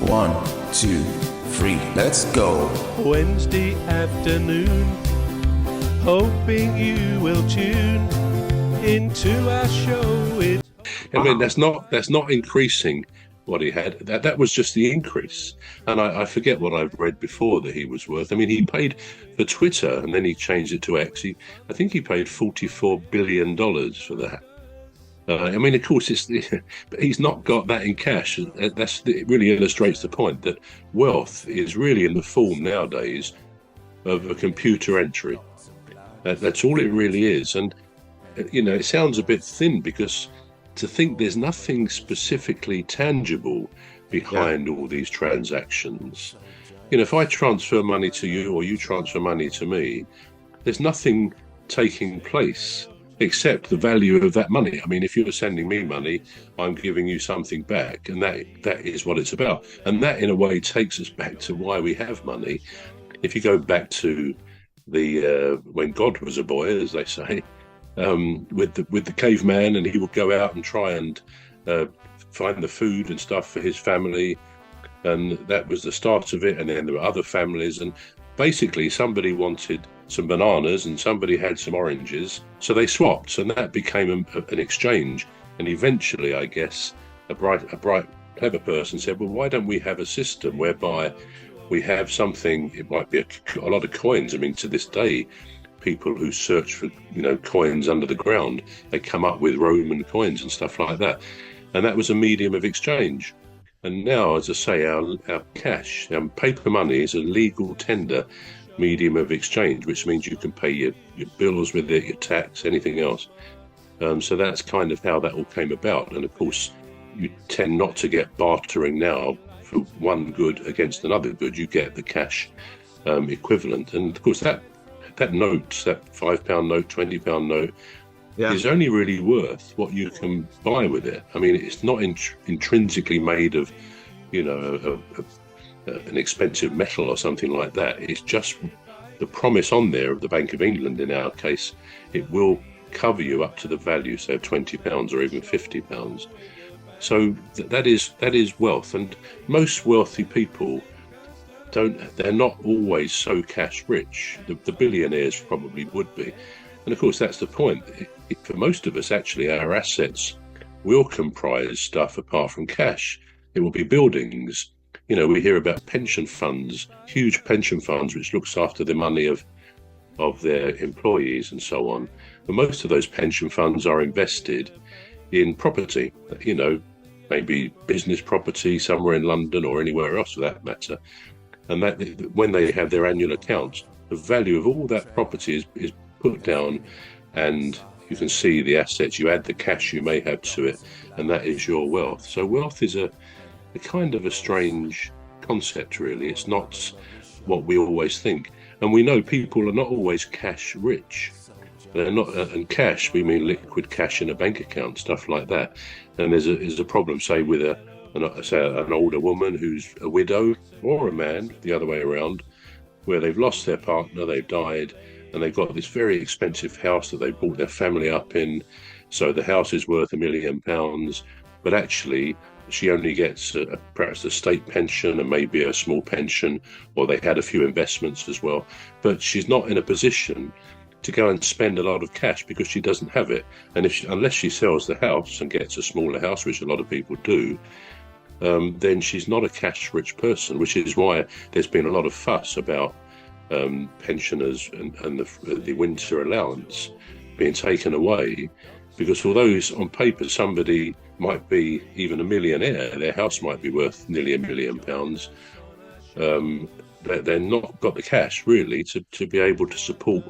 1, 2, 3, let's go. Wednesday afternoon, hoping you will tune into our show. I mean, that's not increasing what he had. That was just the increase. And I forget what I've read before that he was worth. I mean, he paid for Twitter and then he changed it to X. I think he paid $44 billion for that. I mean, of course, but he's not got that in cash. It really illustrates the point that wealth is really in the form nowadays of a computer entry. That's all it really is. And, it sounds a bit thin because to think there's nothing specifically tangible behind all these transactions. If I transfer money to you or you transfer money to me, there's nothing taking place except the value of that money. I mean, if you're sending me money, I'm giving you something back, and that is what it's about. And that, in a way, takes us back to why we have money. If you go back to the when God was a boy, as they say, with the caveman, and he would go out and try and find the food and stuff for his family, and that was the start of it. And then there were other families, and basically somebody wanted some bananas and somebody had some oranges, so they swapped, and that became an exchange. And eventually, I guess, a bright clever person said, well, why don't we have a system whereby we have something, it might be a lot of coins. I mean, to this day, people who search for coins under the ground, they come up with Roman coins and stuff like that, and that was a medium of exchange. And now, as I say, our cash, paper money, is a legal tender medium of exchange, which means you can pay your bills with it, your tax, anything else. So that's kind of how that all came about. And of course, you tend not to get bartering now for one good against another good. You get the cash equivalent. And of course, that note, that £5 note, £20 note, is only really worth what you can buy with it. I mean, it's not intrinsically made of, an expensive metal or something like that. It's just the promise on there of the Bank of England, in our case, it will cover you up to the value, say, of £20 or even £50. So that is wealth. And most wealthy people they're not always so cash rich. The billionaires probably would be. And of course, that's the point. For most of us, actually, our assets will comprise stuff apart from cash. It will be buildings. We hear about pension funds, huge pension funds, which looks after the money of their employees and so on. But most of those pension funds are invested in property, maybe business property somewhere in London or anywhere else for that matter. And that when they have their annual accounts, the value of all that property is put down, and you can see the assets. You add the cash you may have to it, and that is your wealth. So wealth is a kind of a strange concept, really. It's not what we always think. And we know people are not always cash rich. They're not, and cash, we mean liquid cash in a bank account, stuff like that. And there's a problem, say, with an older woman who's a widow, or a man, the other way around, where they've lost their partner, they've died, and they've got this very expensive house that they brought their family up in. So the house is worth £1 million, but actually she only gets perhaps a state pension and maybe a small pension, or they had a few investments as well. But she's not in a position to go and spend a lot of cash because she doesn't have it. And unless she sells the house and gets a smaller house, which a lot of people do, then she's not a cash-rich person, which is why there's been a lot of fuss about pensioners and the winter allowance being taken away, because although on paper somebody might be even a millionaire, their house might be worth nearly £1 million, they're not got the cash really to be able to support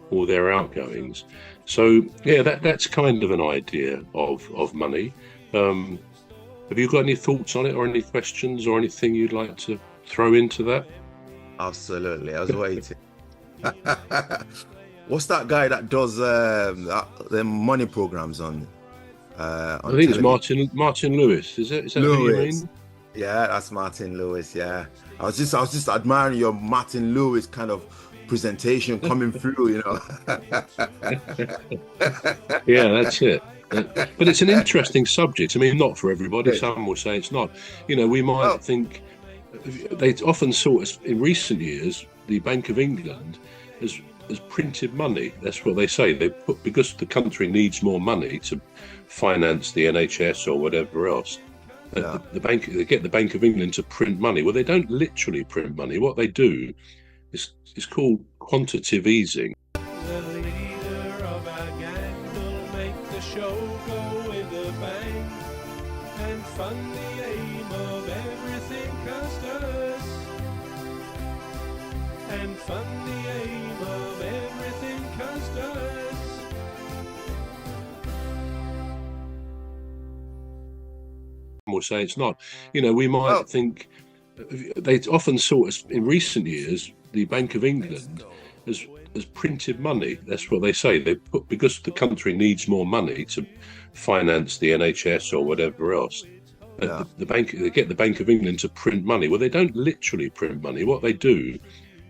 all their outgoings. So yeah, that's kind of an idea of money. Have you got any thoughts on it, or any questions, or anything you'd like to throw into that? Absolutely, I was waiting. What's that guy that does the money programs on I think television? It's Martin Lewis. Is that Lewis. What you mean? Yeah, that's Martin Lewis. Yeah, I was just admiring your Martin Lewis kind of presentation coming through. Yeah, that's it. But it's an interesting subject. I mean, not for everybody. Some will say it's not. We might think they often in recent years, the Bank of England has printed money. That's what they say. Because the country needs more money to finance the NHS or whatever else. They get the Bank of England to print money. Well, they don't literally print money. What they do is called quantitative easing. The leader of our gang will make the show go with a bang and fund the aim of everything customers and fund the aim of everything customers. Will say it's not. We might think they often in recent years, the Bank of England has printed money. That's what they say. Because the country needs more money to finance the NHS or whatever else. They get the Bank of England to print money. Well, they don't literally print money. What they do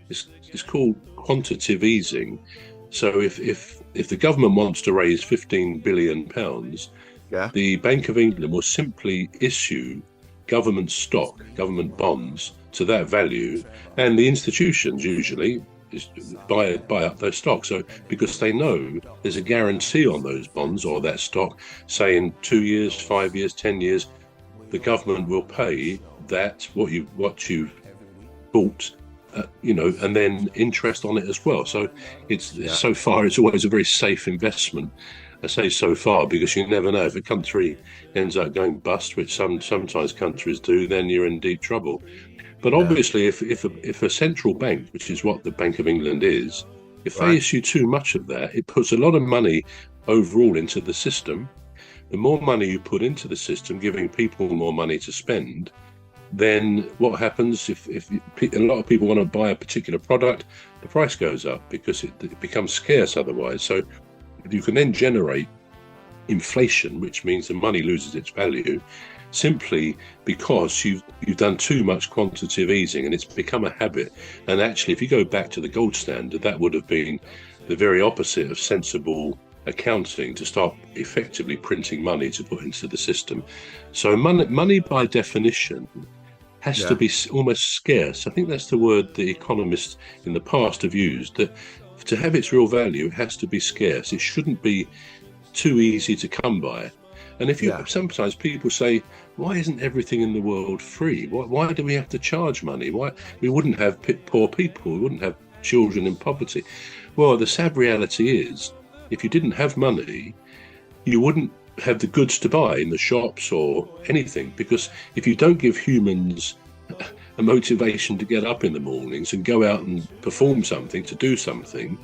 is called quantitative easing. So if the government wants to raise £15 billion, the Bank of England will simply issue government stock, government bonds to that value, and the institutions usually buy up those stocks. So because they know there's a guarantee on those bonds or that stock, say in 2 years, 5 years, 10 years, the government will pay that what you bought, and then interest on it as well. So so far it's always a very safe investment. I say so far because you never know if a country ends up going bust, which sometimes countries do. Then you're in deep trouble. But obviously, if a central bank, which is what the Bank of England is, if they issue too much of that, it puts a lot of money overall into the system. The more money you put into the system, giving people more money to spend, then what happens if a lot of people want to buy a particular product, the price goes up because it becomes scarce otherwise. So you can then generate inflation, which means the money loses its value, simply because you've done too much quantitative easing and it's become a habit. And actually, if you go back to the gold standard, that would have been the very opposite of sensible accounting, to start effectively printing money to put into the system. So money by definition has to be almost scarce. I think that's the word the economists in the past have used, that to have its real value, it has to be scarce. It shouldn't be too easy to come by. And sometimes people say, why isn't everything in the world free? Why do we have to charge money? Why we wouldn't have poor people? We wouldn't have children in poverty? Well, the sad reality is, if you didn't have money, you wouldn't have the goods to buy in the shops or anything, because if you don't give humans a motivation to get up in the mornings and go out and perform something, to do something,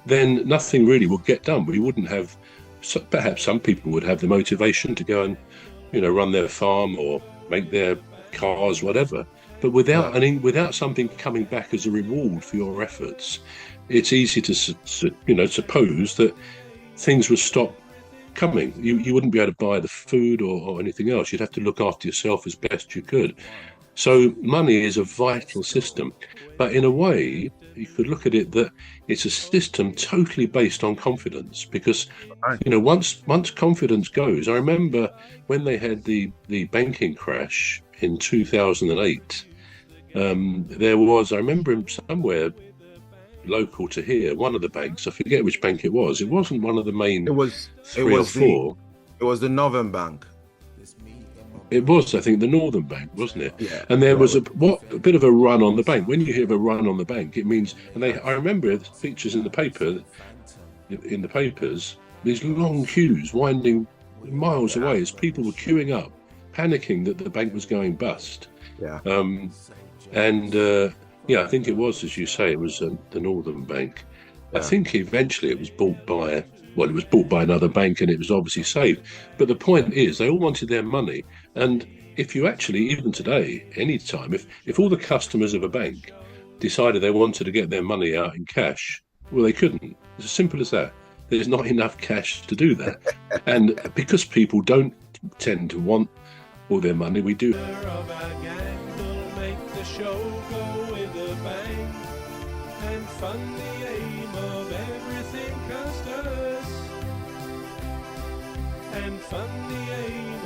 then nothing really will get done. We wouldn't have, perhaps some people would have the motivation to go and, run their farm or make their cars, whatever. But without something coming back as a reward for your efforts, it's easy to suppose that things would stop coming. You wouldn't be able to buy the food or anything else. You'd have to look after yourself as best you could. So money is a vital system, but in a way, you could look at it that it's a system totally based on confidence, because once confidence goes, I remember when they had the banking crash in 2008. There was, I remember somewhere local to here, one of the banks, I forget which bank it was. It wasn't one of the main three or four. It was the Northern Bank. It was, I think, the Northern Bank, wasn't it? Yeah. And there was a bit of a run on the bank. When you hear of a run on the bank, it means, I remember the pictures in the papers, these long queues winding miles away as people were queuing up, panicking that the bank was going bust. Yeah. I think it was, as you say, it was the Northern Bank. Yeah. I think eventually it was bought by another bank, and it was obviously saved. But the point is, they all wanted their money. And if you actually, even today, any time, if all the customers of a bank decided they wanted to get their money out in cash, well, they couldn't. It's as simple as that. There's not enough cash to do that. And because people don't tend to want all their money, we do. Fund the aim of everything customers and fund the aim